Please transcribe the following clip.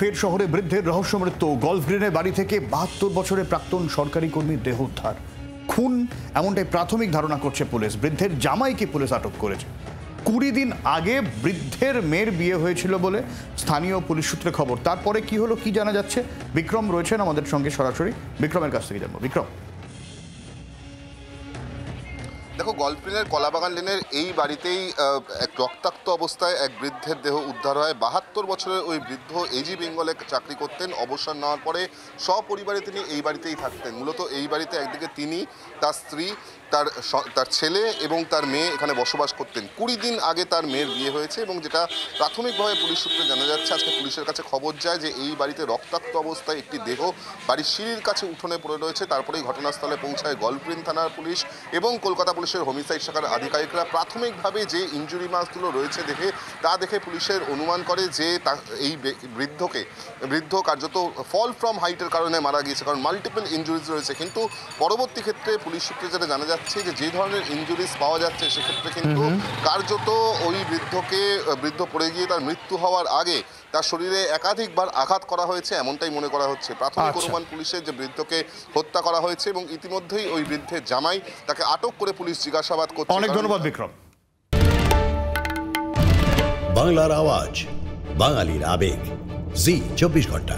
ফের শহরে বৃদ্ধের রহস্য মৃত্যু। গলফ গ্রিনের বাড়ি থেকে ৭২ বছরের প্রাক্তন সরকারি কর্মীর দেহ উদ্ধার। খুন এমনটাই প্রাথমিক ধারণা করছে পুলিশ। বৃদ্ধের জামাইকে পুলিশ আটক করেছে। ২০ দিন আগে বৃদ্ধের মেয়ের বিয়ে হয়েছিল বলে স্থানীয় পুলিশ সূত্রে খবর। তারপরে কি হলো, কি জানা যাচ্ছে? বিক্রম রয়েছেন আমাদের সঙ্গে সরাসরি, বিক্রমের কাছ থেকে জানবো। বিক্রম, দেখো, গল্ফগ্রিনের কলাবাগান লেনের এই বাড়িতেই এক রক্তাক্ত অবস্থায় এক বৃদ্ধের দেহ উদ্ধার হয়। ৭২ বছরের ওই বৃদ্ধ এজি বেঙ্গলে চাকরি করতেন। অবসর নেওয়ার পরে সপরিবারে তিনি এই বাড়িতেই থাকতেন। মূলত এই বাড়িতে একদিকে তিনি, তার স্ত্রী, তার ছেলে এবং তার মেয়ে এখানে বসবাস করতেন। ২০ দিন আগে তার মেয়ের বিয়ে হয়েছে এবং যেটা প্রাথমিকভাবে পুলিশ সূত্রে জানা যাচ্ছে, আজকে পুলিশের কাছে খবর যায় যে এই বাড়িতে রক্তাক্ত অবস্থায় একটি দেহ বাড়ির সিঁড়ির কাছে উঠোনে পড়ে রয়েছে। তারপরেই ঘটনাস্থলে পৌঁছায় গল্ফগ্রিন থানার পুলিশ এবং কলকাতা পুলিশের হোমিসাইড শাখার আধিকারিকরা। প্রাথমিকভাবে যে ইনজুরি মার্কসগুলো রয়েছে দেখে পুলিশের অনুমান করে যে এই বৃদ্ধ কার্যত ফল ফ্রম হাইটের কারণে মারা গিয়েছে, কারণ মাল্টিপল ইনজুরিজ রয়েছে। কিন্তু পরবর্তী ক্ষেত্রে পুলিশ সূত্রে যেটা জানা যাচ্ছে যে ধরনের ইনজুরিজ পাওয়া যাচ্ছে সেক্ষেত্রে কিন্তু কার্যত ওই বৃদ্ধ পড়ে গিয়ে তার মৃত্যু হওয়ার আগে তার শরীরে একাধিকবার আঘাত করা হয়েছে, এমনটাই মনে করা হচ্ছে। প্রাথমিক অনুমান পুলিশের যে বৃদ্ধকে হত্যা করা হয়েছে এবং ইতিমধ্যেই ওই বৃদ্ধের জামাই, তাকে আটক করে পুলিশ জিজ্ঞাসাবাদ করছে। অনেক ধন্যবাদ বিক্রম। বাংলার আওয়াজ, বাঙালির আবেগ, জি ২৪ ঘন্টা।